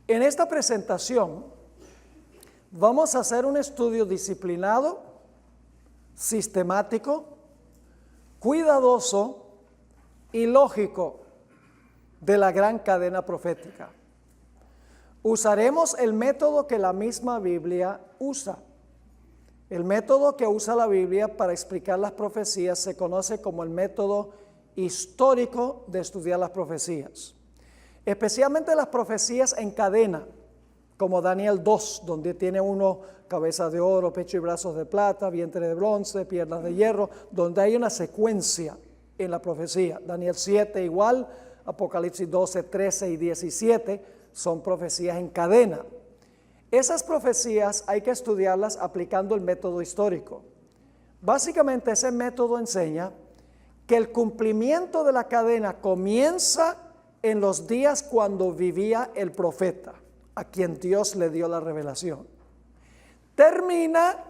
En esta presentación vamos a hacer un estudio disciplinado, sistemático, cuidadoso y lógico de la gran cadena profética. Usaremos el método que la misma Biblia usa. El método que usa la Biblia para explicar las profecías se conoce como el método histórico de estudiar las profecías. Especialmente las profecías en cadena, como Daniel 2, donde tiene uno cabeza de oro, pecho y brazos de plata, vientre de bronce, piernas de hierro, donde hay una secuencia en la profecía. Daniel 7 igual, Apocalipsis 12, 13 y 17 son profecías en cadena. Esas profecías hay que estudiarlas aplicando el método histórico. Básicamente ese método enseña que el cumplimiento de la cadena comienza en los días cuando vivía el profeta, a quien Dios le dio la revelación. Termina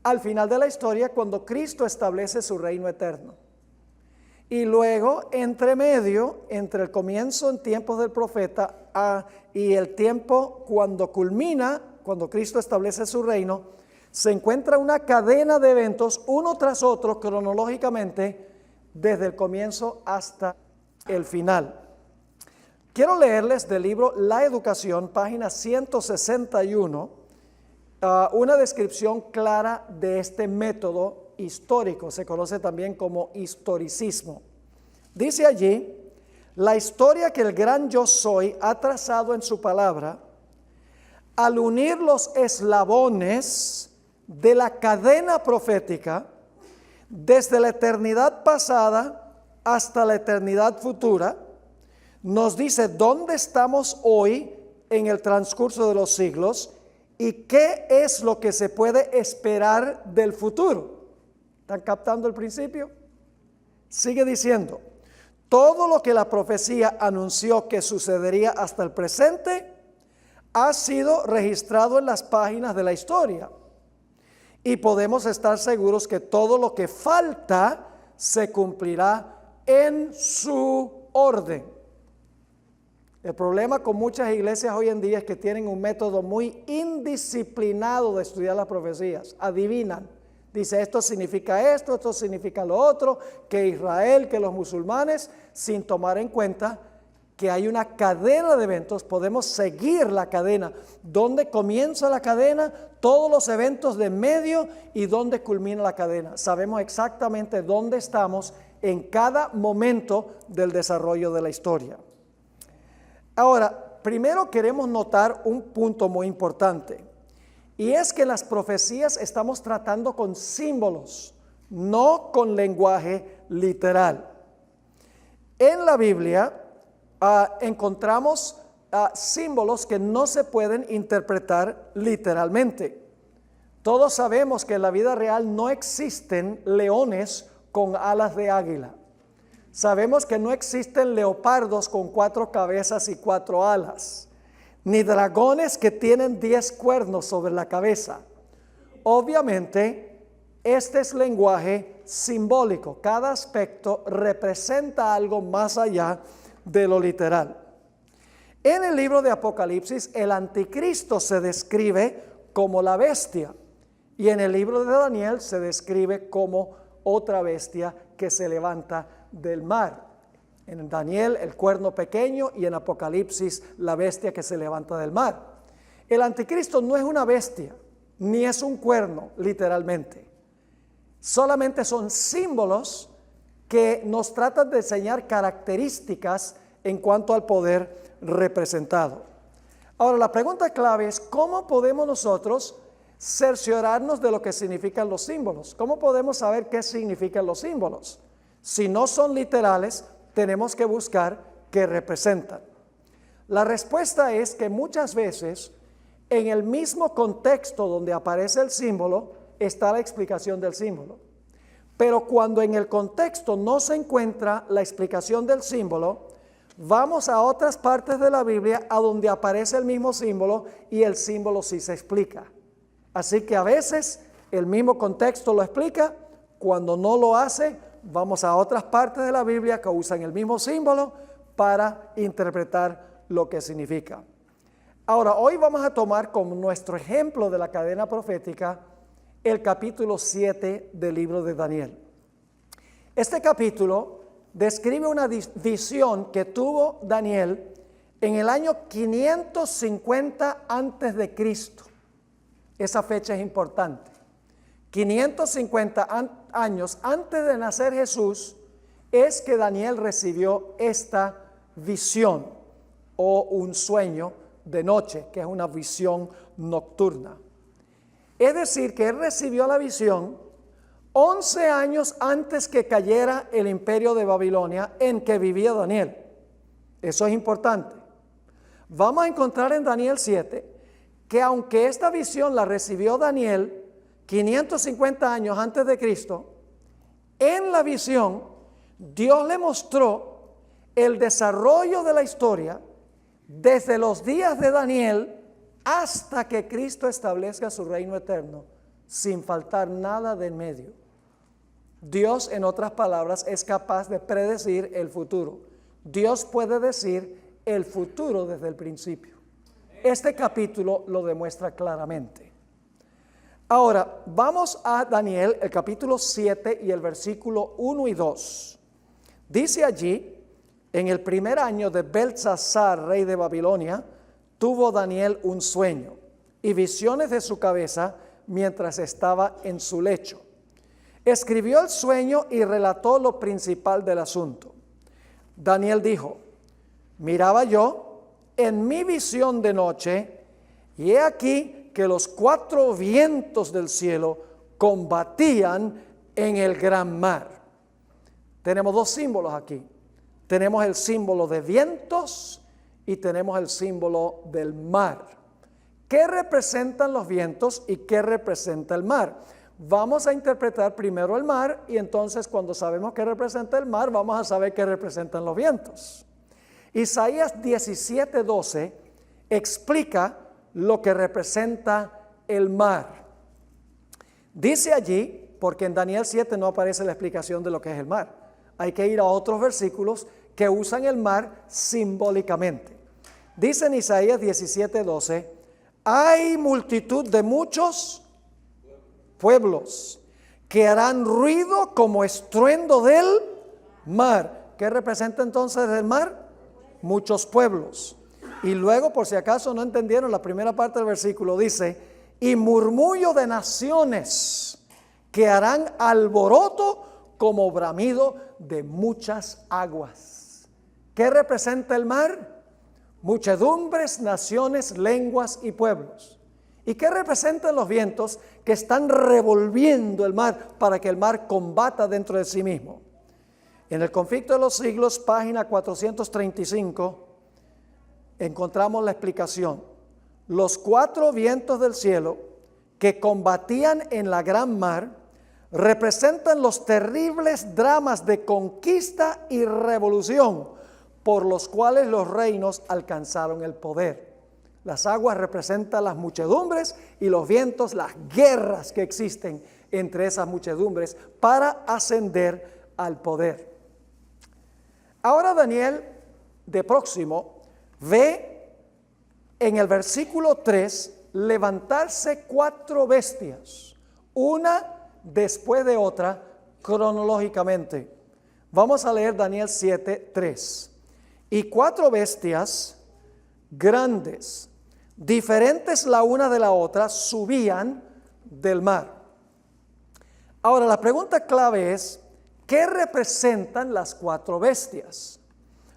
al final de la historia cuando Cristo establece su reino eterno. Y luego, entre medio, entre el comienzo en tiempos del profeta y el tiempo cuando culmina, cuando Cristo establece su reino, se encuentra una cadena de eventos, uno tras otro, cronológicamente, desde el comienzo hasta el final. Quiero leerles del libro La Educación, página 161, una descripción clara de este método histórico, se conoce también como historicismo. Dice allí, la historia que el gran yo soy ha trazado en su palabra, al unir los eslabones de la cadena profética, desde la eternidad pasada hasta la eternidad futura, nos dice dónde estamos hoy en el transcurso de los siglos y qué es lo que se puede esperar del futuro. ¿Están captando el principio? Sigue diciendo, todo lo que la profecía anunció que sucedería hasta el presente ha sido registrado en las páginas de la historia. Y podemos estar seguros que todo lo que falta se cumplirá en su orden. El problema con muchas iglesias hoy en día es que tienen un método muy indisciplinado de estudiar las profecías. Adivinan. Dice, esto significa esto, esto significa lo otro, que Israel, que los musulmanes, sin tomar en cuenta que hay una cadena de eventos. Podemos seguir la cadena. ¿Dónde comienza la cadena? Todos los eventos de medio y dónde culmina la cadena. Sabemos exactamente dónde estamos en cada momento del desarrollo de la historia. Ahora, primero queremos notar un punto muy importante, y es que las profecías estamos tratando con símbolos, no con lenguaje literal. En la Biblia encontramos símbolos que no se pueden interpretar literalmente. Todos sabemos que en la vida real no existen leones con alas de águila. Sabemos que no existen leopardos con 4 cabezas y 4 alas, ni dragones que tienen 10 cuernos sobre la cabeza. Obviamente, este es lenguaje simbólico. Cada aspecto representa algo más allá de lo literal. En el libro de Apocalipsis, el anticristo se describe como la bestia, y en el libro de Daniel se describe como otra bestia que se levanta del mar. En Daniel el cuerno pequeño y en Apocalipsis la bestia que se levanta del mar. El anticristo no es una bestia, ni es un cuerno literalmente. Solamente son símbolos que nos tratan de enseñar características en cuanto al poder representado. Ahora la pregunta clave es, ¿cómo podemos nosotros cerciorarnos de lo que significan los símbolos? ¿Cómo podemos saber qué significan los símbolos? Si no son literales, tenemos que buscar qué representan. La respuesta es que muchas veces en el mismo contexto donde aparece el símbolo está la explicación del símbolo. Pero cuando en el contexto no se encuentra la explicación del símbolo, vamos a otras partes de la Biblia a donde aparece el mismo símbolo y el símbolo sí se explica. Así que a veces el mismo contexto lo explica, cuando no lo hace, vamos a otras partes de la Biblia que usan el mismo símbolo para interpretar lo que significa. Ahora, hoy vamos a tomar como nuestro ejemplo de la cadena profética el capítulo 7 del libro de Daniel. Este capítulo describe una visión que tuvo Daniel en el año 550 antes de Cristo. Esa fecha es importante. 550 años antes de nacer Jesús es que Daniel recibió esta visión o un sueño de noche, que es una visión nocturna. Es decir, que él recibió la visión 11 años antes que cayera el imperio de Babilonia en que vivía Daniel. Eso es importante. Vamos a encontrar en Daniel 7 que aunque esta visión la recibió Daniel 550 años antes de Cristo, en la visión Dios le mostró el desarrollo de la historia desde los días de Daniel hasta que Cristo establezca su reino eterno, sin faltar nada de en medio. Dios, en otras palabras, es capaz de predecir el futuro. Dios puede decir el futuro desde el principio. Este capítulo lo demuestra claramente. Ahora, vamos a Daniel, el capítulo 7 y el versículo 1 y 2. Dice allí: en el primer año de Belsasar, rey de Babilonia, tuvo Daniel un sueño y visiones de su cabeza mientras estaba en su lecho. Escribió el sueño y relató lo principal del asunto. Daniel dijo: miraba yo en mi visión de noche, y he aquí que los 4 vientos del cielo combatían en el gran mar. Tenemos 2 símbolos aquí. Tenemos el símbolo de vientos y tenemos el símbolo del mar. ¿Qué representan los vientos y qué representa el mar? Vamos a interpretar primero el mar y entonces cuando sabemos qué representa el mar, vamos a saber qué representan los vientos. Isaías 17:12 explica lo que representa el mar. Dice allí, porque en Daniel 7 no aparece la explicación de lo que es el mar. Hay que ir a otros versículos que usan el mar simbólicamente. Dice en Isaías 17:12, hay multitud de muchos pueblos que harán ruido como estruendo del mar. ¿Qué representa entonces el mar? Muchos pueblos. Y luego, por si acaso no entendieron la primera parte del versículo, dice, y murmullo de naciones que harán alboroto como bramido de muchas aguas. ¿Qué representa el mar? Muchedumbres, naciones, lenguas y pueblos. ¿Y qué representan los vientos que están revolviendo el mar para que el mar combata dentro de sí mismo? En el Conflicto de los Siglos, página 435, encontramos la explicación. Los 4 vientos del cielo que combatían en la gran mar representan los terribles dramas de conquista y revolución por los cuales los reinos alcanzaron el poder. Las aguas representan las muchedumbres y los vientos las guerras que existen entre esas muchedumbres para ascender al poder. Ahora Daniel, de próximo, ve en el versículo 3 levantarse 4 bestias, una después de otra cronológicamente. Vamos a leer Daniel 7:3. Y 4 bestias grandes, diferentes la una de la otra, subían del mar. Ahora la pregunta clave es, ¿qué representan las 4 bestias?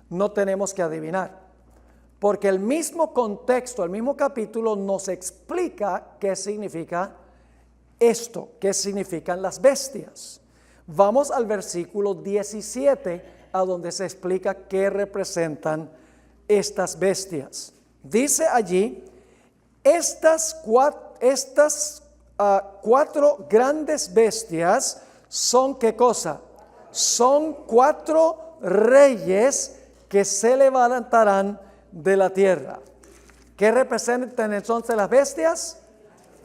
No tenemos que adivinar, porque el mismo contexto, el mismo capítulo nos explica qué significa esto, qué significan las bestias. Vamos al versículo 17, a donde se explica qué representan estas bestias. Dice allí, estas 4 grandes bestias son ¿qué cosa? Son 4 reyes que se levantarán de la tierra. ¿Qué representan entonces las bestias?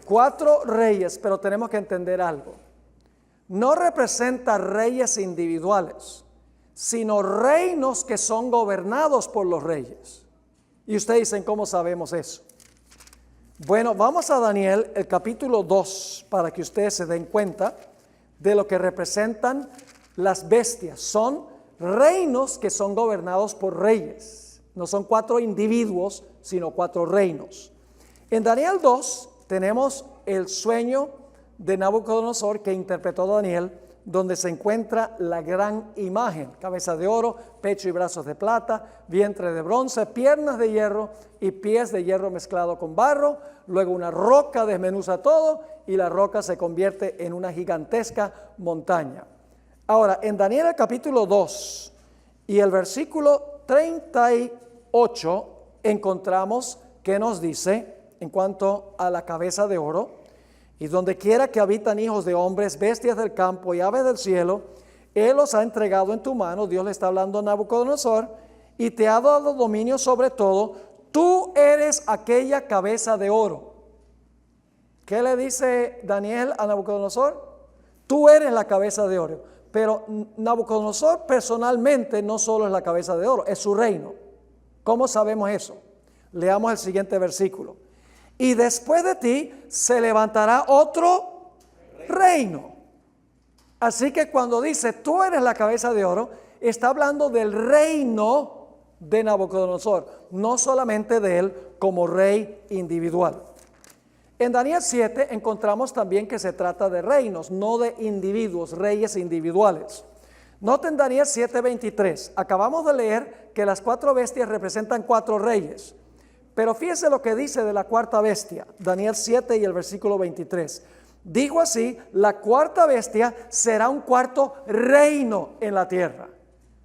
4 reyes, pero tenemos que entender algo. No representa reyes individuales, sino reinos que son gobernados por los reyes. Y ustedes dicen, ¿cómo sabemos eso? Bueno, vamos a Daniel, el capítulo 2, para que ustedes se den cuenta de lo que representan las bestias. Son reinos que son gobernados por reyes. No son 4 individuos, sino 4 reinos. En Daniel 2 tenemos el sueño de Nabucodonosor que interpretó Daniel, donde se encuentra la gran imagen: cabeza de oro, pecho y brazos de plata, vientre de bronce, piernas de hierro y pies de hierro mezclado con barro. Luego una roca desmenuza todo y la roca se convierte en una gigantesca montaña. Ahora, en Daniel el capítulo 2 y el versículo 38 encontramos que nos dice en cuanto a la cabeza de oro: y donde quiera que habitan hijos de hombres, bestias del campo y aves del cielo, Él los ha entregado en tu mano. Dios le está hablando a Nabucodonosor, y te ha dado dominio sobre todo. Tú eres aquella cabeza de oro. ¿Qué le dice Daniel a Nabucodonosor? Tú eres la cabeza de oro. Pero Nabucodonosor personalmente no solo es la cabeza de oro, es su reino. ¿Cómo sabemos eso? Leamos el siguiente versículo. Y después de ti se levantará otro reino. Así que cuando dice tú eres la cabeza de oro, está hablando del reino de Nabucodonosor, no solamente de él como rey individual. En Daniel 7 encontramos también que se trata de reinos, no de individuos, reyes individuales. Noten Daniel 7:23. Acabamos de leer que las 4 bestias representan 4 reyes. Pero fíjese lo que dice de la cuarta bestia, Daniel 7 y el versículo 23. Dijo así: la cuarta bestia será un cuarto reino en la tierra.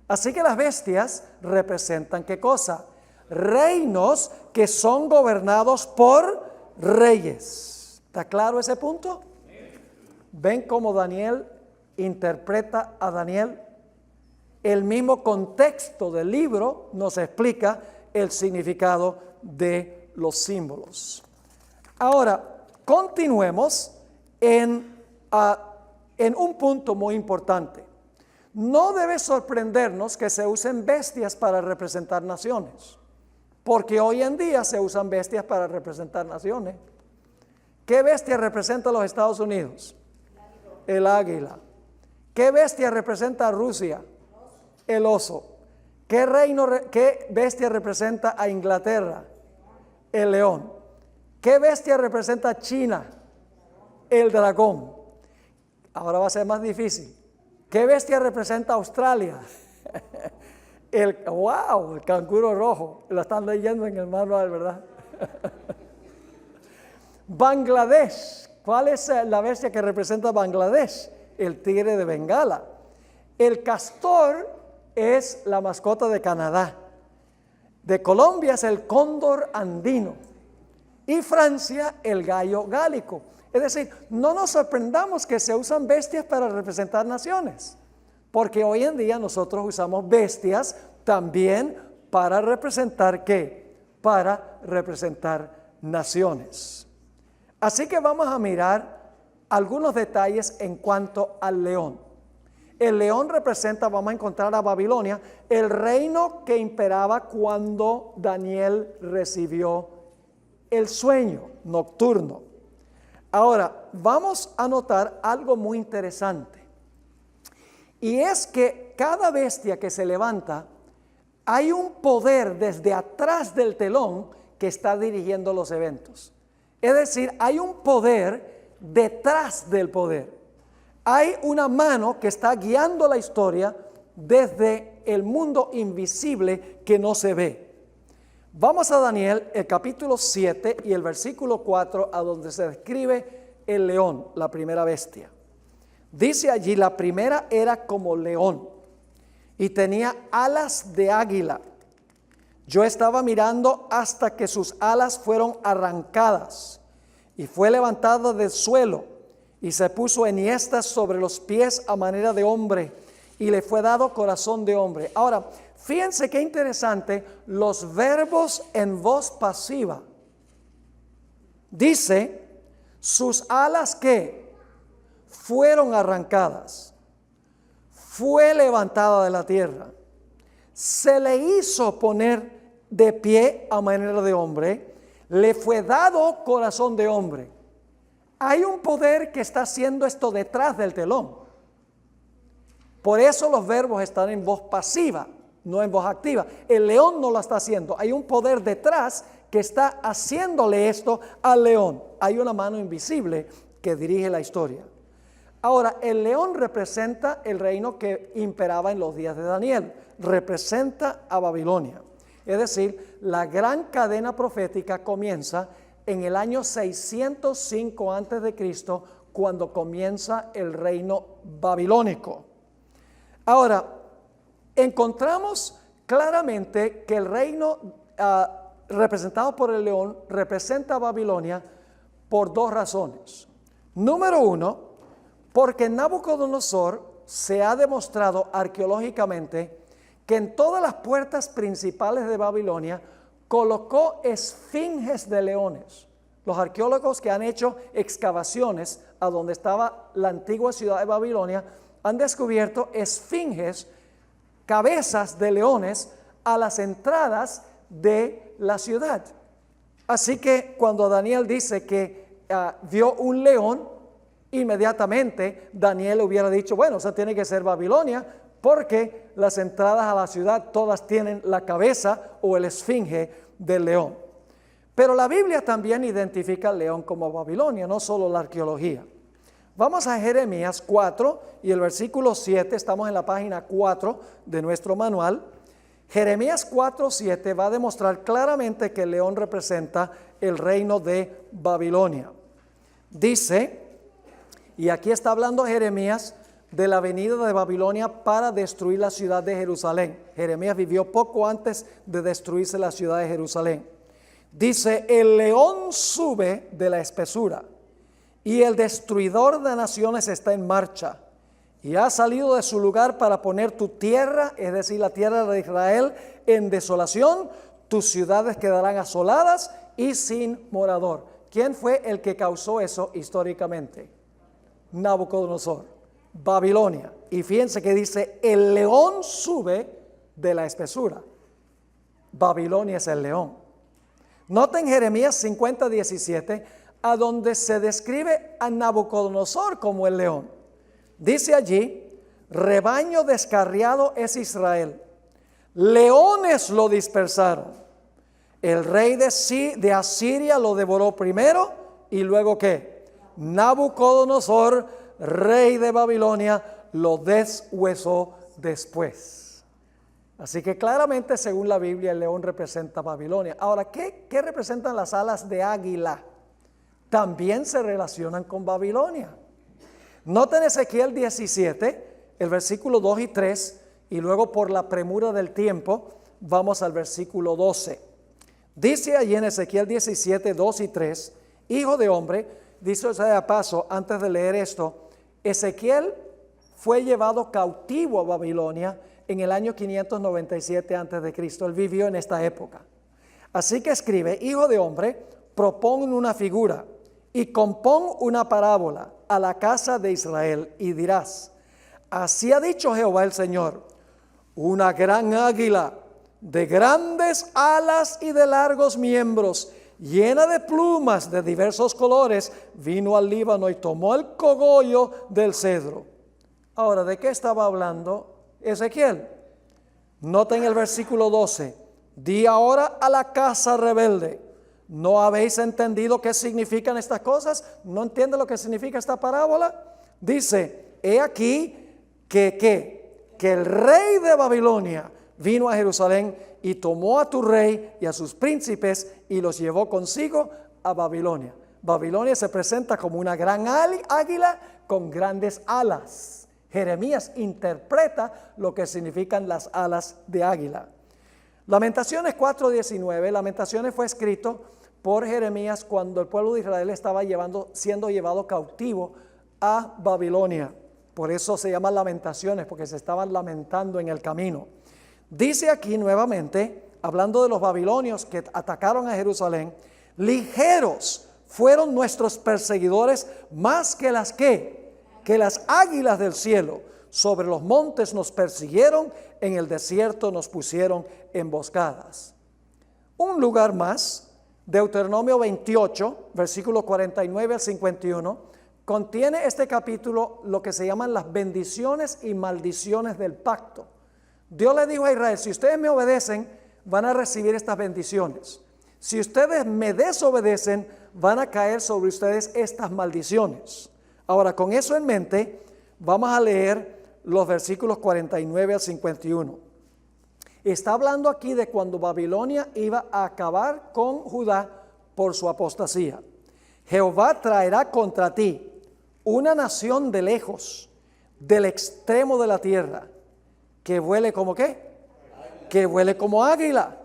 Así que las bestias representan ¿qué cosa? Reinos que son gobernados por reyes. ¿Está claro ese punto? ¿Ven cómo Daniel interpreta a Daniel? El mismo contexto del libro nos explica el significado de los símbolos. Ahora, continuemos en un punto muy importante. No debe sorprendernos que se usen bestias para representar naciones, porque hoy en día se usan bestias para representar naciones. ¿Qué bestia representa a los Estados Unidos? El águila. ¿Qué bestia representa a Rusia? El oso. ¿Qué bestia representa a Inglaterra? El león. ¿Qué bestia representa a China? El dragón. Ahora va a ser más difícil. ¿Qué bestia representa a Australia? El canguro rojo. Lo están leyendo en el manual, ¿verdad? Bangladesh. ¿Cuál es la bestia que representa a Bangladesh? El tigre de Bengala. El castor es la mascota de Canadá. De Colombia es el cóndor andino. Y Francia, el gallo gálico. Es decir, no nos sorprendamos que se usan bestias para representar naciones, porque hoy en día nosotros usamos bestias también para representar ¿qué? Para representar naciones. Así que vamos a mirar algunos detalles en cuanto al león. El león representa, vamos a encontrar a Babilonia, el reino que imperaba cuando Daniel recibió el sueño nocturno. Ahora, vamos a notar algo muy interesante. Y es que cada bestia que se levanta, hay un poder desde atrás del telón que está dirigiendo los eventos. Es decir, hay un poder detrás del poder. Hay una mano que está guiando la historia desde el mundo invisible que no se ve. Vamos a Daniel, el capítulo 7 y el versículo 4, a donde se describe el león, la primera bestia. Dice allí: la primera era como león y tenía alas de águila. Yo estaba mirando hasta que sus alas fueron arrancadas y fue levantada del suelo y se puso enhiestas sobre los pies a manera de hombre y le fue dado corazón de hombre. Ahora, fíjense qué interesante los verbos en voz pasiva. Dice: sus alas ¿qué? Fueron arrancadas, fue levantada de la tierra, se le hizo poner de pie a manera de hombre, le fue dado corazón de hombre. Hay un poder que está haciendo esto detrás del telón. Por eso los verbos están en voz pasiva, no en voz activa. El león no lo está haciendo. Hay un poder detrás que está haciéndole esto al león. Hay una mano invisible que dirige la historia. Ahora, el león representa el reino que imperaba en los días de Daniel. Representa a Babilonia. Es decir, la gran cadena profética comienza en el año 605 a.C., cuando comienza el reino babilónico. Ahora, encontramos claramente que el reino representado por el león representa a Babilonia por dos razones. Número uno, porque Nabucodonosor se ha demostrado arqueológicamente que en todas las puertas principales de Babilonia colocó esfinges de leones. Los arqueólogos que han hecho excavaciones a donde estaba la antigua ciudad de Babilonia han descubierto esfinges, cabezas de leones a las entradas de la ciudad. Así que cuando Daniel dice que vio un león, inmediatamente Daniel hubiera dicho, bueno, eso tiene que ser Babilonia, porque las entradas a la ciudad todas tienen la cabeza o el esfinge del león. Pero la Biblia también identifica al león como Babilonia, no solo la arqueología. Vamos a Jeremías 4 y el versículo 7, estamos en la página 4 de nuestro manual. Jeremías 4:7 va a demostrar claramente que el león representa el reino de Babilonia. Dice, y aquí está hablando Jeremías de la venida de Babilonia para destruir la ciudad de Jerusalén. Jeremías vivió poco antes de destruirse la ciudad de Jerusalén. Dice, el león sube de la espesura y el destruidor de naciones está en marcha y ha salido de su lugar para poner tu tierra, es decir, la tierra de Israel, en desolación. Tus ciudades quedarán asoladas y sin morador. ¿Quién fue el que causó eso históricamente? Nabucodonosor, Babilonia. Y fíjense que dice, el león sube de la espesura. Babilonia es el león. Noten Jeremías 50:17, a donde se describe a Nabucodonosor como el león. Dice allí, rebaño descarriado es Israel, leones lo dispersaron. El rey de Asiria lo devoró primero y luego ¿qué? Nabucodonosor, rey de Babilonia, lo deshuesó después. Así que claramente, según la Biblia, el león representa a Babilonia. Ahora, ¿qué representan las alas de águila? También se relacionan con Babilonia. Noten Ezequiel 17, el versículo 2 y 3, y luego por la premura del tiempo, vamos al versículo 12. Dice allí en Ezequiel 17, 2 y 3, hijo de hombre, dice de paso, antes de leer esto, Ezequiel fue llevado cautivo a Babilonia en el año 597 a.C. Él vivió en esta época. Así que escribe, hijo de hombre, propón una figura y compón una parábola a la casa de Israel y dirás, así ha dicho Jehová el Señor, una gran águila de grandes alas y de largos miembros, llena de plumas de diversos colores, vino al Líbano y tomó el cogollo del cedro. Ahora, ¿de qué estaba hablando Ezequiel? Noten el versículo 12. Di ahora a la casa rebelde, ¿no habéis entendido qué significan estas cosas? ¿No entiende lo que significa esta parábola? Dice, he aquí que el rey de Babilonia vino a Jerusalén y tomó a tu rey y a sus príncipes y los llevó consigo a Babilonia. Babilonia se presenta como una gran águila con grandes alas. Jeremías interpreta lo que significan las alas de águila. Lamentaciones 4:19, Lamentaciones fue escrito por Jeremías cuando el pueblo de Israel estaba siendo llevado cautivo a Babilonia. Por eso se llaman Lamentaciones, porque se estaban lamentando en el camino. Dice aquí nuevamente, hablando de los babilonios que atacaron a Jerusalén, ligeros fueron nuestros perseguidores más que las águilas del cielo. Sobre los montes nos persiguieron, en el desierto nos pusieron emboscadas. Un lugar más, Deuteronomio 28, versículos 49 al 51, contiene este capítulo lo que se llaman las bendiciones y maldiciones del pacto. Dios le dijo a Israel, si ustedes me obedecen, van a recibir estas bendiciones. Si ustedes me desobedecen, van a caer sobre ustedes estas maldiciones. Ahora, con eso en mente, vamos a leer los versículos 49 al 51. Está hablando aquí de cuando Babilonia iba a acabar con Judá por su apostasía. Jehová traerá contra ti una nación de lejos, del extremo de la tierra, que vuele como ¿qué? Que vuele como águila.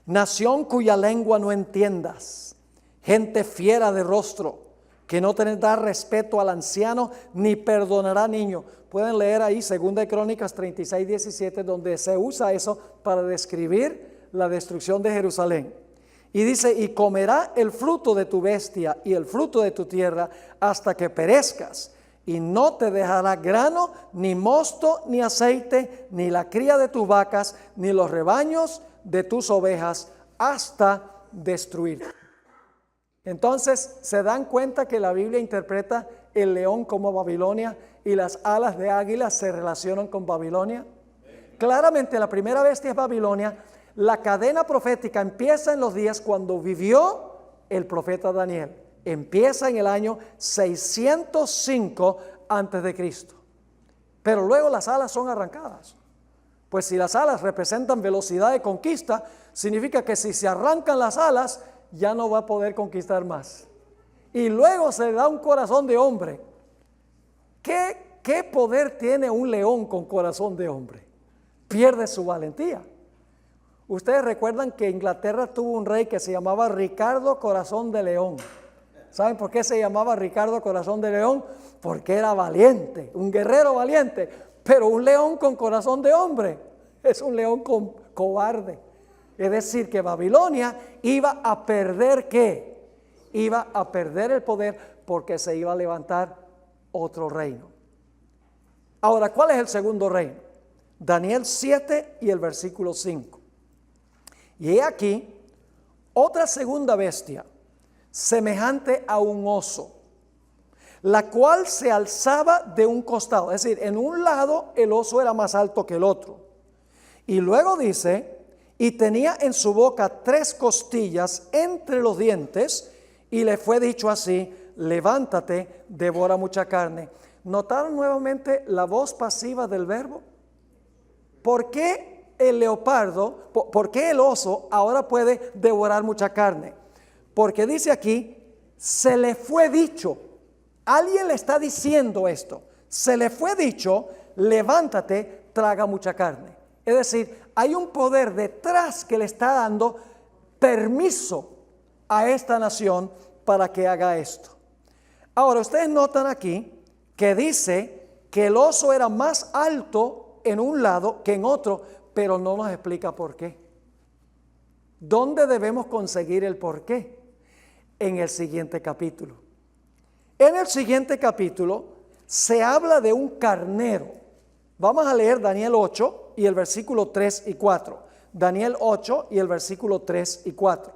Nación cuya lengua no entiendas, gente fiera de rostro, que no tendrá respeto al anciano, ni perdonará niño. Pueden leer ahí 2 Crónicas 36, 17, donde se usa eso para describir la destrucción de Jerusalén. Y dice, y comerá el fruto de tu bestia y el fruto de tu tierra hasta que perezcas, y no te dejará grano, ni mosto, ni aceite, ni la cría de tus vacas, ni los rebaños de tus ovejas, hasta destruir. Entonces, ¿se dan cuenta que la Biblia interpreta el león como Babilonia y las alas de águila se relacionan con Babilonia? Claramente la primera bestia es Babilonia. La cadena profética empieza en los días cuando vivió el profeta Daniel. Empieza en el año 605 antes de Cristo. Pero luego las alas son arrancadas. Pues si las alas representan velocidad de conquista, significa que si se arrancan las alas, ya no va a poder conquistar más. Y luego se le da un corazón de hombre. ¿Qué poder tiene un león con corazón de hombre? Pierde su valentía. Ustedes recuerdan que Inglaterra tuvo un rey que se llamaba Ricardo Corazón de León. ¿Saben por qué se llamaba Ricardo Corazón de León? Porque era valiente, un guerrero valiente, pero un león con corazón de hombre es un león cobarde. Es decir, que Babilonia iba a perder ¿qué? Iba a perder el poder porque se iba a levantar otro reino. Ahora, ¿cuál es el segundo reino? Daniel 7 y el versículo 5. Y he aquí otra segunda bestia, semejante a un oso, la cual se alzaba de un costado. Es decir, en un lado el oso era más alto que el otro. Y luego dice, y tenía en su boca 3 costillas entre los dientes, y le fue dicho así, levántate, devora mucha carne. ¿Notaron nuevamente la voz pasiva del verbo? ¿Por qué el leopardo, por qué el oso ahora puede devorar mucha carne? Porque dice aquí, se le fue dicho, alguien le está diciendo esto, se le fue dicho, levántate, traga mucha carne. Es decir, hay un poder detrás que le está dando permiso a esta nación para que haga esto. Ahora, ustedes notan aquí que dice que el oso era más alto en un lado que en otro, pero no nos explica por qué. ¿Dónde debemos conseguir el por qué? En el siguiente capítulo. En el siguiente capítulo se habla de un carnero. Vamos a leer Daniel 8 y el versículo 3 y 4. Daniel 8 y el versículo 3 y 4.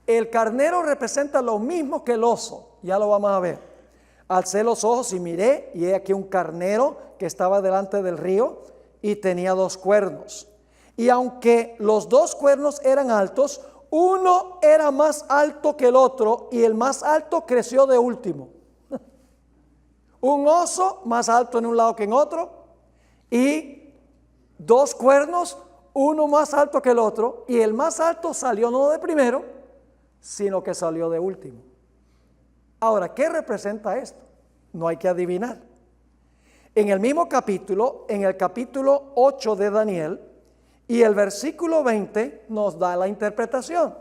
El carnero representa lo mismo que el oso. Ya lo vamos a ver. Alcé los ojos y miré, y he aquí un carnero que estaba delante del río y tenía 2 cuernos. Y aunque los 2 cuernos eran altos, uno era más alto que el otro, y el más alto creció de último. Un oso más alto en un lado que en otro, y 2 cuernos, uno más alto que el otro, y el más alto salió no de primero, sino que salió de último. Ahora, ¿qué representa esto? No hay que adivinar. En el mismo capítulo, en el capítulo 8 de Daniel, y el versículo 20 nos da la interpretación.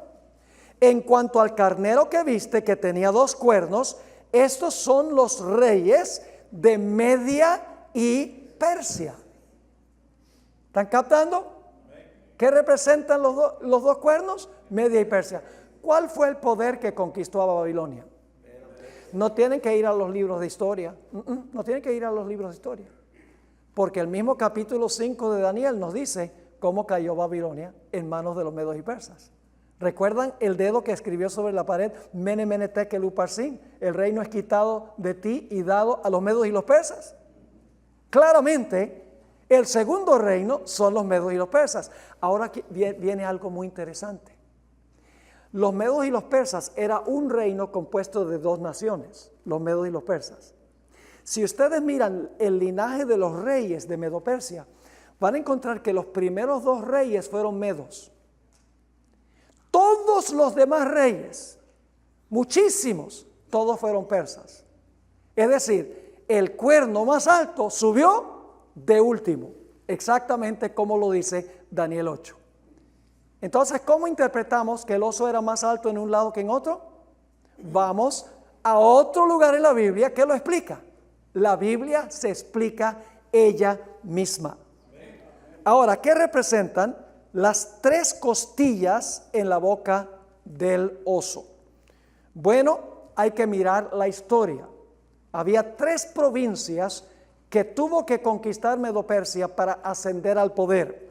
En cuanto al carnero que viste, que tenía 2 cuernos, estos son los reyes de Media y Persia. ¿Están captando? ¿Qué representan los 2 cuernos? Media y Persia. ¿Cuál fue el poder que conquistó a Babilonia? No tienen que ir a los libros de historia. No tienen que ir a los libros de historia. Porque el mismo capítulo 5 de Daniel nos dice cómo cayó Babilonia en manos de los medos y persas. ¿Recuerdan el dedo que escribió sobre la pared? Mene, mene, tekel, uparsin. El reino es quitado de ti y dado a los medos y los persas. Claramente, el segundo reino son los medos y los persas. Ahora viene algo muy interesante. Los medos y los persas era un reino compuesto de dos naciones, los medos y los persas. Si ustedes miran el linaje de los reyes de Medo-Persia, van a encontrar que los primeros dos reyes fueron medos. Todos los demás reyes, muchísimos, todos fueron persas. Es decir, el cuerno más alto subió de último, exactamente como lo dice Daniel 8. Entonces, ¿cómo interpretamos que el oso era más alto en un lado que en otro? Vamos a otro lugar en la Biblia que lo explica. La Biblia se explica ella misma. Ahora, ¿qué representan las tres costillas en la boca del oso? Bueno, hay que mirar la historia. Había tres provincias que tuvo que conquistar Medo-Persia para ascender al poder.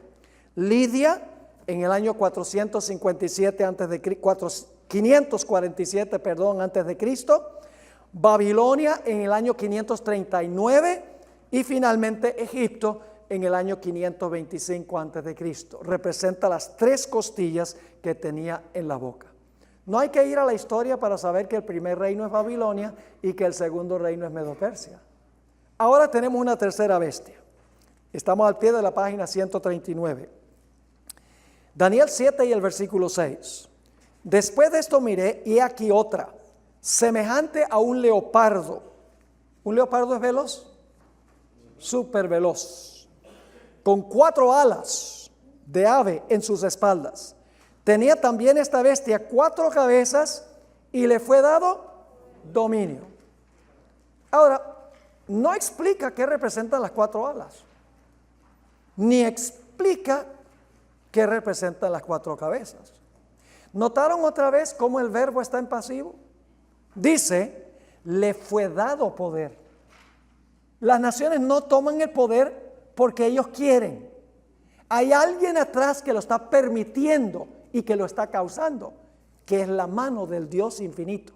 Lidia en el año 547 antes de Cristo, Babilonia en el año 539 y finalmente Egipto en el año 525 antes de Cristo. Representa las tres costillas que tenía en la boca. No hay que ir a la historia para saber que el primer reino es Babilonia y que el segundo reino es Medo-Persia. Ahora tenemos una tercera bestia. Estamos al pie de la página 139. Daniel 7 y el versículo 6. Después de esto miré y aquí otra, semejante a un leopardo. ¿Un leopardo es veloz? Súper veloz. Con 4 alas de ave en sus espaldas. Tenía también esta bestia 4 cabezas y le fue dado dominio. Ahora, no explica qué representan las 4 alas, ni explica qué representan las 4 cabezas. ¿Notaron otra vez cómo el verbo está en pasivo? Dice, le fue dado poder. Las naciones no toman el poder porque ellos quieren. Hay alguien atrás que lo está permitiendo y que lo está causando, que es la mano del Dios infinito.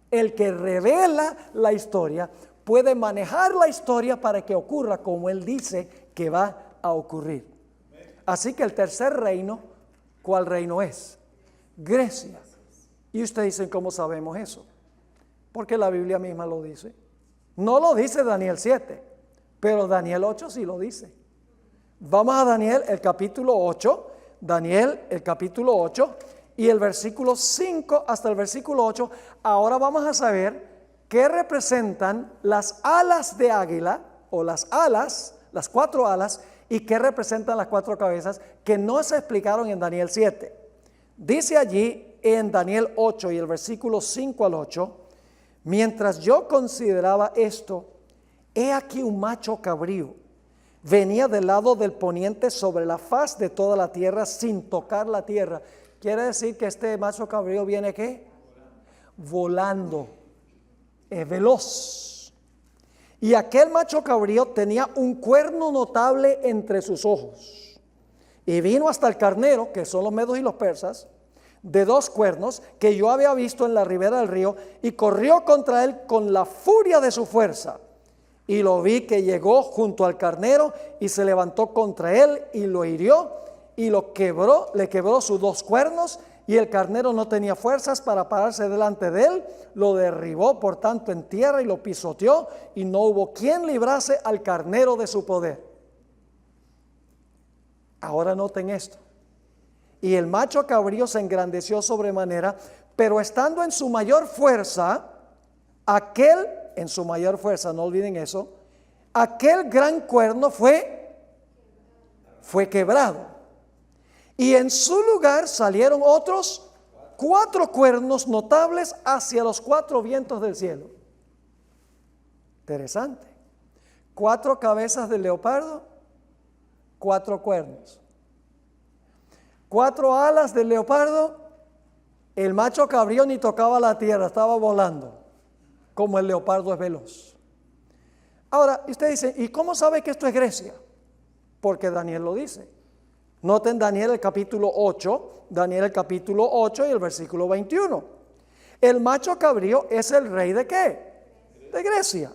El que revela la historia puede manejar la historia para que ocurra como Él dice que va a ocurrir. Así que el tercer reino, ¿cuál reino es? Grecia. Y ustedes dicen, ¿cómo sabemos eso? Porque la Biblia misma lo dice. No lo dice Daniel 7, pero Daniel 8 sí lo dice. Vamos a Daniel, el capítulo 8, Daniel, el capítulo 8, y el versículo 5 hasta el versículo 8. Ahora vamos a saber qué representan las alas de águila, o las alas, las 4 alas, y qué representan las 4 cabezas, que no se explicaron en Daniel 7. Dice allí en Daniel 8 y el versículo 5 al 8, mientras yo consideraba esto, he aquí un macho cabrío, venía del lado del poniente sobre la faz de toda la tierra sin tocar la tierra. Quiere decir que este macho cabrío viene ¿qué? Volando, es veloz. Y aquel macho cabrío tenía un cuerno notable entre sus ojos. Y vino hasta el carnero, que son los medos y los persas, de 2 cuernos, que yo había visto en la ribera del río, y corrió contra él con la furia de su fuerza. Y lo vi que llegó junto al carnero y se levantó contra él y lo hirió y lo quebró, le quebró sus 2 cuernos, y el carnero no tenía fuerzas para pararse delante de él, lo derribó por tanto en tierra y lo pisoteó, y no hubo quien librase al carnero de su poder. Ahora noten esto. Y el macho cabrío se engrandeció sobremanera, pero estando en su mayor fuerza, en su mayor fuerza, no olviden eso, aquel gran cuerno fue quebrado. Y en su lugar salieron otros 4 cuernos notables hacia los 4 vientos del cielo. Interesante. 4 cabezas de leopardo, 4 cuernos. 4 alas del leopardo, el macho cabrío ni tocaba la tierra, estaba volando, como el leopardo es veloz. Ahora, usted dice, ¿y cómo sabe que esto es Grecia? Porque Daniel lo dice. Noten Daniel el capítulo 8, Daniel el capítulo 8 y el versículo 21. El macho cabrío es el rey ¿de qué? De Grecia.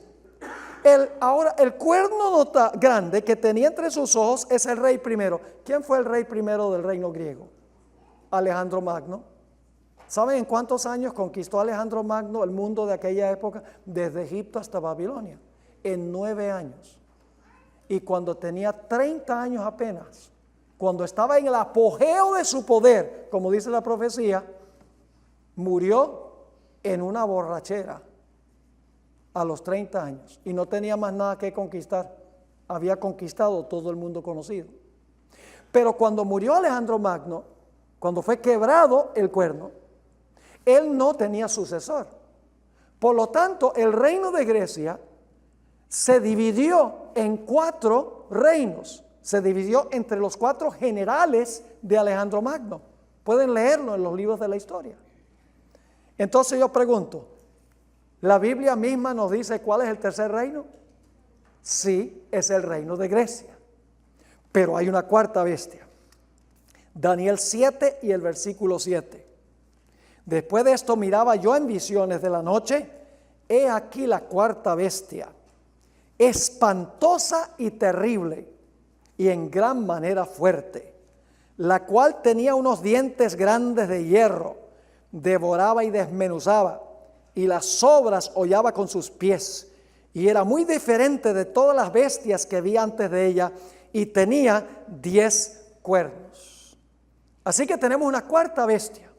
Ahora, el cuerno grande que tenía entre sus ojos es el rey primero. ¿Quién fue el rey primero del reino griego? Alejandro Magno. ¿Saben en cuántos años conquistó Alejandro Magno el mundo de aquella época? Desde Egipto hasta Babilonia. En 9 años. Y cuando tenía 30 años apenas, cuando estaba en el apogeo de su poder, como dice la profecía, murió en una borrachera a los 30 años y no tenía más nada que conquistar. Había conquistado todo el mundo conocido. Pero cuando murió Alejandro Magno, cuando fue quebrado el cuerno, él no tenía sucesor. Por lo tanto, el reino de Grecia se dividió en 4 reinos. Se dividió entre los 4 generales de Alejandro Magno. Pueden leerlo en los libros de la historia. Entonces yo pregunto, ¿la Biblia misma nos dice cuál es el tercer reino? Sí, es el reino de Grecia. Pero hay una cuarta bestia. Daniel 7 y el versículo 7. Después de esto miraba yo en visiones de la noche, he aquí la cuarta bestia, espantosa y terrible, y en gran manera fuerte, la cual tenía unos dientes grandes de hierro, devoraba y desmenuzaba, y las sobras hollaba con sus pies, y era muy diferente de todas las bestias que vi antes de ella, y tenía 10 cuernos. Así que tenemos una cuarta bestia.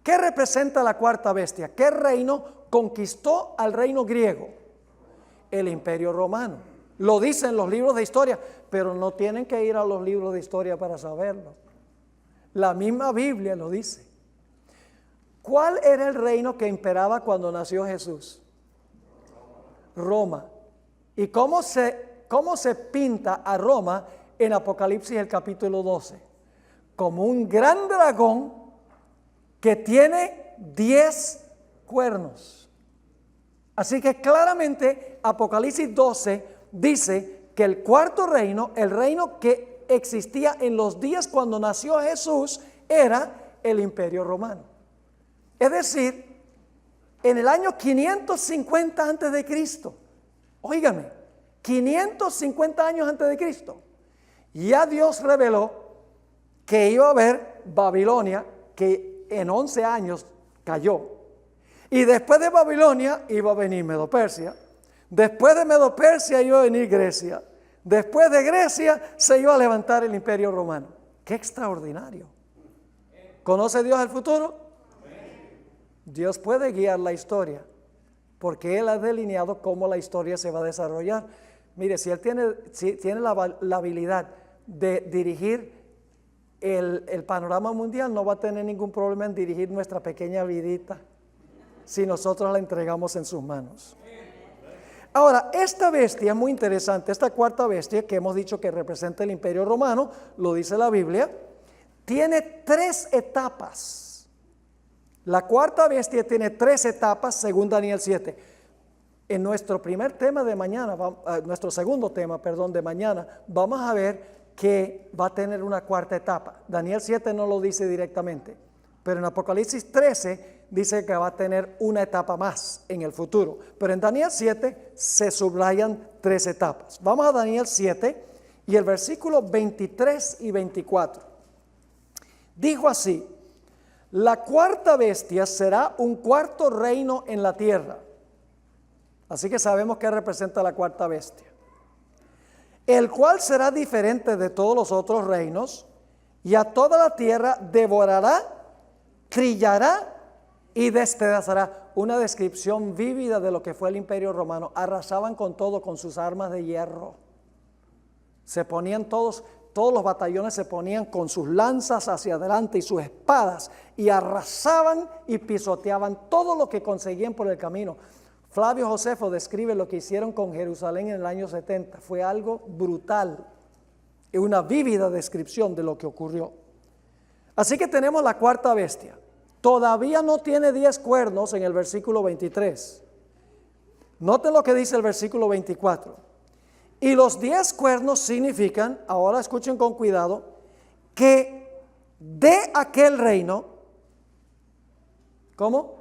¿Qué representa la cuarta bestia? ¿Qué reino conquistó al reino griego? El Imperio Romano. Lo dicen los libros de historia, pero no tienen que ir a los libros de historia para saberlo. La misma Biblia lo dice. ¿Cuál era el reino que imperaba cuando nació Jesús? Roma. ¿Y cómo se pinta a Roma en Apocalipsis el capítulo 12? Como un gran dragón que tiene 10 cuernos. Así que claramente Apocalipsis 12 dice que el cuarto reino, el reino que existía en los días cuando nació Jesús, era el Imperio Romano. Es decir, en el año 550 antes de Cristo, óigame, 550 años antes de Cristo, ya Dios reveló que iba a haber Babilonia, que en 11 años cayó. Y después de Babilonia iba a venir Medo-Persia. Después de Medo-Persia iba a venir Grecia. Después de Grecia se iba a levantar el Imperio Romano. ¡Qué extraordinario! ¿Conoce Dios el futuro? Dios puede guiar la historia, porque Él ha delineado cómo la historia se va a desarrollar. Mire, si Él tiene la habilidad de dirigir el panorama mundial, no va a tener ningún problema en dirigir nuestra pequeña vidita, si nosotros la entregamos en sus manos. Ahora, esta bestia es muy interesante, esta cuarta bestia que hemos dicho que representa el Imperio Romano, lo dice la Biblia, tiene 3 etapas. La cuarta bestia tiene 3 etapas según Daniel 7. En nuestro primer tema de mañana, nuestro segundo tema, perdón, de mañana, vamos a ver que va a tener una cuarta etapa. Daniel 7 no lo dice directamente, pero en Apocalipsis 13 dice que va a tener una etapa más en el futuro. Pero en Daniel 7 se subrayan 3 etapas. Vamos a Daniel 7 y el versículo 23 y 24. Dijo así: la cuarta bestia será un cuarto reino en la tierra. Así que sabemos qué representa la cuarta bestia. El cual será diferente de todos los otros reinos, y a toda la tierra devorará, trillará y despedazará. Una descripción vívida de lo que fue el Imperio Romano. Arrasaban con todo, con sus armas de hierro. Se ponían todos los batallones se ponían con sus lanzas hacia adelante y sus espadas, y arrasaban y pisoteaban todo lo que conseguían por el camino. Flavio Josefo describe lo que hicieron con Jerusalén en el año 70. Fue algo brutal, y una vívida descripción de lo que ocurrió. Así que tenemos la cuarta bestia. Todavía no tiene 10 cuernos en el versículo 23. Noten lo que dice el versículo 24. Y los 10 cuernos significan, ahora escuchen con cuidado, que de aquel reino, ¿cómo?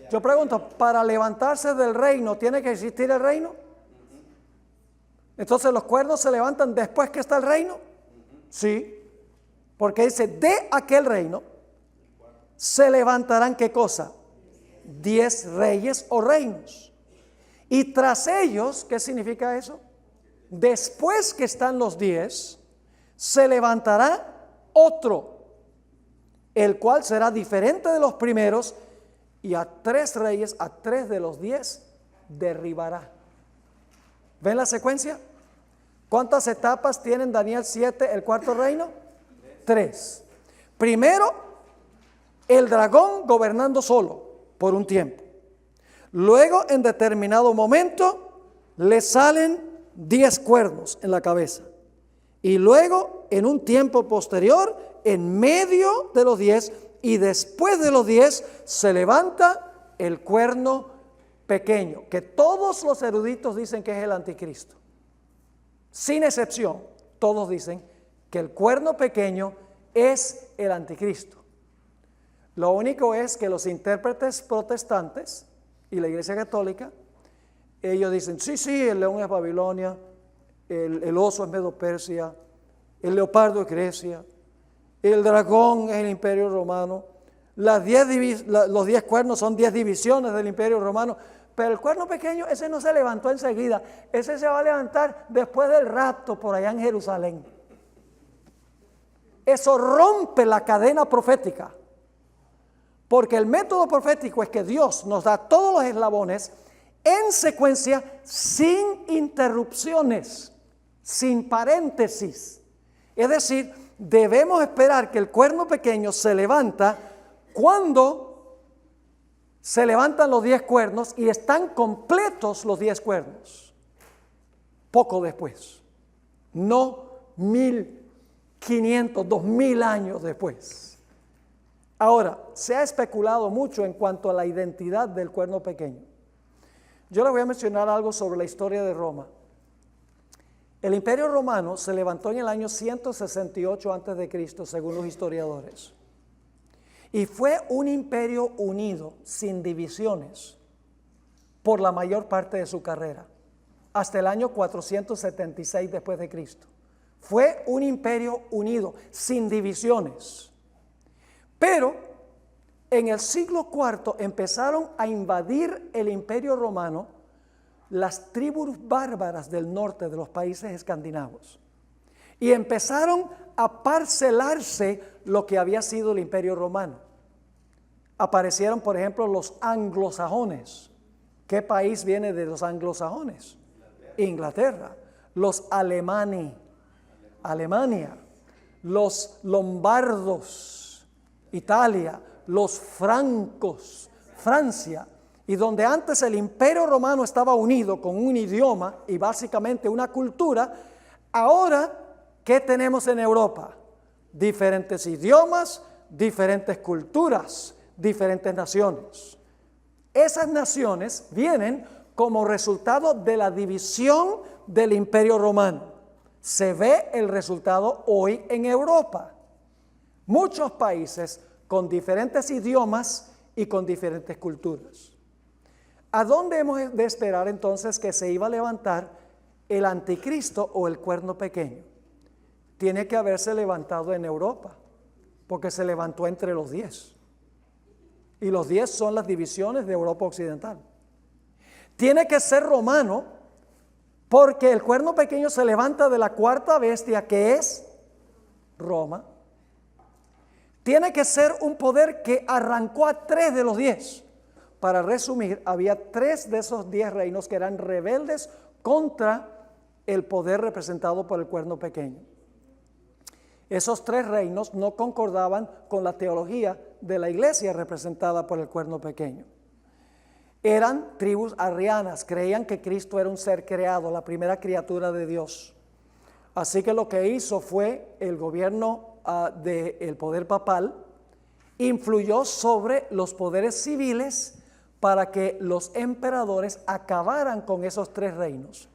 Yo pregunto, ¿para levantarse del reino tiene que existir el reino? Entonces los cuernos se levantan después que está el reino. Sí, porque dice, de aquel reino se levantarán, ¿qué cosa? 10 reyes o reinos. Y tras ellos, ¿qué significa eso? Después que están los 10, se levantará otro, el cual será diferente de los primeros, y a 3 reyes, a 3 de los 10 derribará. ¿Ven la secuencia? ¿Cuántas etapas tiene en Daniel 7 el cuarto reino? 3. Primero, el dragón gobernando solo por un tiempo. Luego, en determinado momento, le salen 10 cuernos en la cabeza. Y luego, en un tiempo posterior, en medio de los 10 y después de los 10, se levanta el cuerno pequeño, que todos los eruditos dicen que es el anticristo. Sin excepción, todos dicen que el cuerno pequeño es el anticristo. Lo único es que los intérpretes protestantes y la Iglesia Católica, ellos dicen, sí, el león es Babilonia, el oso es Medo-Persia, el leopardo es Grecia, el dragón es el Imperio Romano, los 10 cuernos son 10 divisiones del Imperio Romano, pero el cuerno pequeño, ese no se levantó enseguida, ese se va a levantar después del rapto por allá en Jerusalén. Eso rompe la cadena profética, porque el método profético es que Dios nos da todos los eslabones en secuencia, sin interrupciones, sin paréntesis. Es decir, debemos esperar que el cuerno pequeño se levanta cuando se levantan los 10 cuernos y están completos los 10 cuernos. Poco después, no 1500, 2000 años después. Ahora, se ha especulado mucho en cuanto a la identidad del cuerno pequeño. Yo les voy a mencionar algo sobre la historia de Roma. El Imperio Romano se levantó en el año 168 a.C., según los historiadores. Y fue un imperio unido, sin divisiones, por la mayor parte de su carrera, hasta el año 476 después de Cristo. Fue un imperio unido, sin divisiones. Pero en el siglo IV empezaron a invadir el Imperio Romano las tribus bárbaras del norte de los países escandinavos. Y empezaron a parcelarse lo que había sido el Imperio Romano. Aparecieron, por ejemplo, los anglosajones. ¿Qué país viene de los anglosajones? Inglaterra. Los alemanes, Alemania. Los lombardos, Italia. Los francos, Francia. Y donde antes el Imperio Romano estaba unido con un idioma y básicamente una cultura, ahora, ¿qué tenemos en Europa? Diferentes idiomas, diferentes culturas, diferentes naciones. Esas naciones vienen como resultado de la división del Imperio Romano. Se ve el resultado hoy en Europa. Muchos países con diferentes idiomas y con diferentes culturas. ¿A dónde hemos de esperar entonces que se iba a levantar el anticristo o el cuerno pequeño? Tiene que haberse levantado en Europa, porque se levantó entre los 10. Y los 10 son las divisiones de Europa Occidental. Tiene que ser romano, porque el cuerno pequeño se levanta de la cuarta bestia, que es Roma. Tiene que ser un poder que arrancó a 3 de los 10. Para resumir, había 3 de esos 10 reinos que eran rebeldes contra el poder representado por el cuerno pequeño. Esos 3 reinos no concordaban con la teología de la iglesia representada por el cuerno pequeño. Eran tribus arrianas, creían que Cristo era un ser creado, la primera criatura de Dios. Así que lo que hizo fue el gobierno del poder papal, influyó sobre los poderes civiles para que los emperadores acabaran con esos 3 reinos.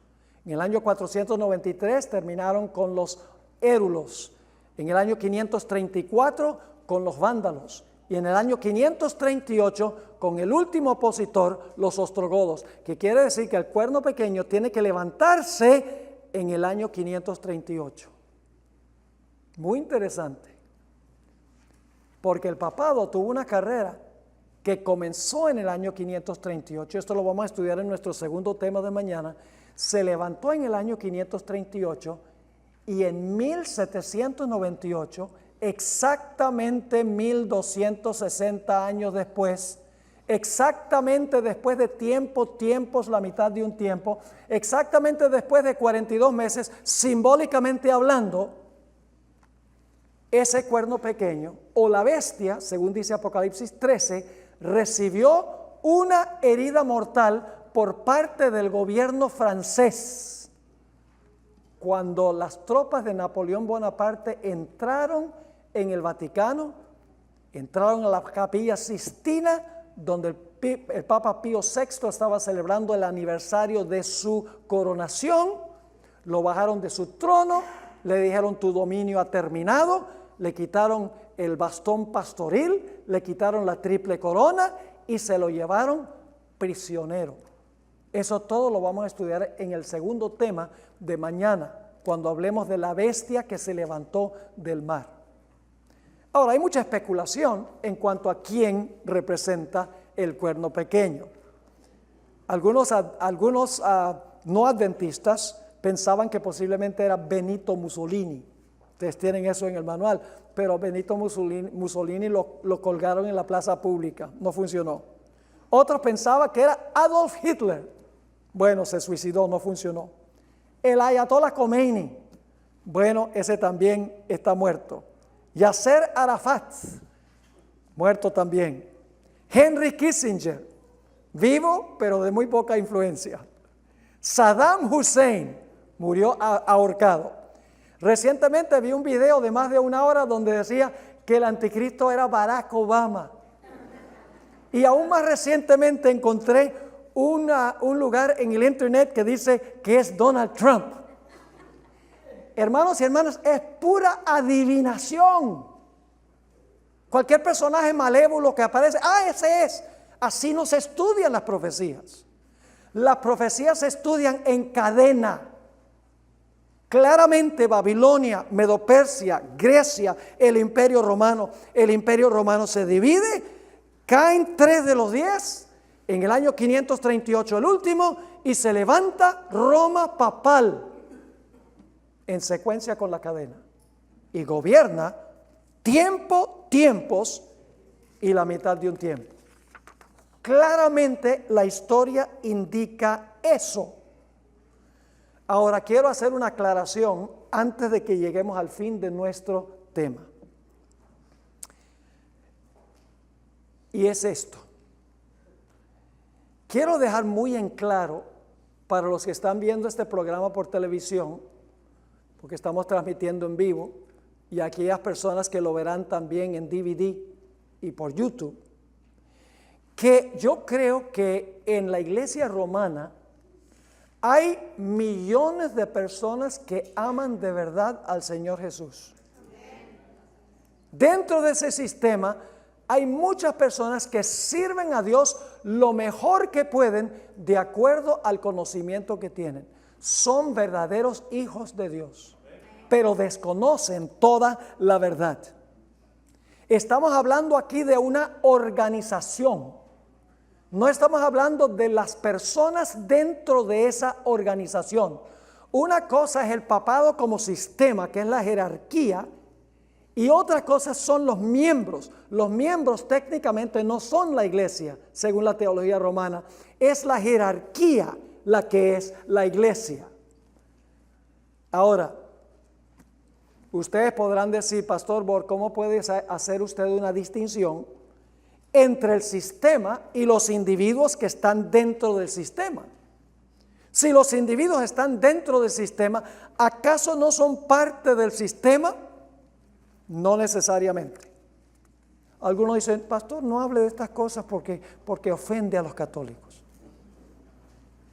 En el año 493 terminaron con los érulos. en el año 534 con los vándalos y en el año 538 con el último opositor, los ostrogodos, que quiere decir que el cuerno pequeño tiene que levantarse en el año 538. Muy interesante, porque el papado tuvo una carrera que comenzó en el año 538, esto lo vamos a estudiar en nuestro segundo tema de mañana, se levantó en el año 538 y en 1798, exactamente 1260 años después, exactamente después de tiempos, la mitad de un tiempo, exactamente después de 42 meses, simbólicamente hablando, ese cuerno pequeño o la bestia, según dice Apocalipsis 13, recibió una herida mortal por parte del gobierno francés cuando las tropas de Napoleón Bonaparte entraron en el Vaticano, entraron a la Capilla Sistina, donde el Papa Pío VI estaba celebrando el aniversario de su coronación, lo bajaron de su trono, le dijeron tu dominio ha terminado, le quitaron el bastón pastoril, le quitaron la triple corona y se lo llevaron prisionero. Eso todo lo vamos a estudiar en el segundo tema de mañana, cuando hablemos de la bestia que se levantó del mar. Ahora, hay mucha especulación en cuanto a quién representa el cuerno pequeño. Algunos no adventistas pensaban que posiblemente era Benito Mussolini. Ustedes tienen eso en el manual, pero Benito Mussolini lo colgaron en la plaza pública, no funcionó. Otros pensaban que era Adolf Hitler. Bueno, se suicidó, no funcionó. El Ayatollah Khomeini, bueno, ese también está muerto. Yasser Arafat, muerto también. Henry Kissinger, vivo, pero de muy poca influencia. Saddam Hussein, murió ahorcado. Recientemente vi un video de más de una hora donde decía que el anticristo era Barack Obama. Y aún más recientemente encontré un lugar en el internet que dice que es Donald Trump. Hermanos y hermanas, es pura adivinación. Cualquier personaje malévolo que aparece, ese es. Así no se estudian las profecías. Las profecías se estudian en cadena. Claramente Babilonia, Medo-Persia, Grecia, el Imperio Romano. El Imperio Romano se divide, caen 3 de los 10, en el año 538 el último, y se levanta Roma papal en secuencia con la cadena. Y gobierna tiempos y la mitad de un tiempo. Claramente la historia indica eso. Ahora quiero hacer una aclaración antes de que lleguemos al fin de nuestro tema. Y es esto. Quiero dejar muy en claro para los que están viendo este programa por televisión, porque estamos transmitiendo en vivo, y aquellas personas que lo verán también en DVD y por YouTube, que yo creo que en la iglesia romana hay millones de personas que aman de verdad al Señor Jesús. Dentro de ese sistema hay muchas personas que sirven a Dios lo mejor que pueden de acuerdo al conocimiento que tienen. Son verdaderos hijos de Dios, pero desconocen toda la verdad. Estamos hablando aquí de una organización. No estamos hablando de las personas dentro de esa organización. Una cosa es el papado como sistema, que es la jerarquía, y otra cosa son los miembros. Los miembros técnicamente no son la iglesia, según la teología romana. Es la jerarquía la que es la iglesia. Ahora, ustedes podrán decir, Pastor Borg, ¿cómo puede hacer usted una distinción entre el sistema y los individuos que están dentro del sistema? Si los individuos están dentro del sistema, ¿acaso no son parte del sistema? No necesariamente. Algunos dicen, Pastor, no hable de estas cosas porque ofende a los católicos.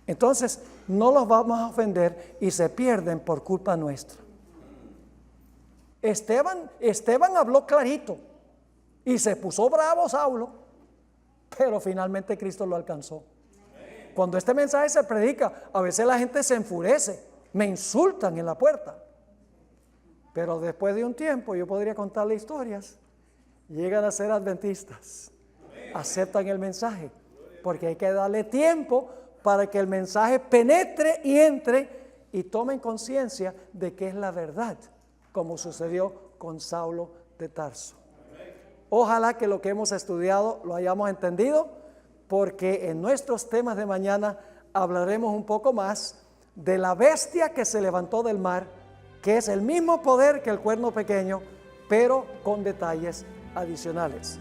Entonces, no los vamos a ofender y se pierden por culpa nuestra. Esteban habló clarito y se puso bravo Saulo, pero finalmente Cristo lo alcanzó. Cuando este mensaje se predica, a veces la gente se enfurece, me insultan en la puerta. Pero después de un tiempo, yo podría contarle historias, llegan a ser adventistas, aceptan el mensaje, porque hay que darle tiempo para que el mensaje penetre y entre y tomen conciencia de que es la verdad, como sucedió con Saulo de Tarso. Ojalá que lo que hemos estudiado lo hayamos entendido, porque en nuestros temas de mañana hablaremos un poco más de la bestia que se levantó del mar, que es el mismo poder que el cuerno pequeño, pero con detalles adicionales.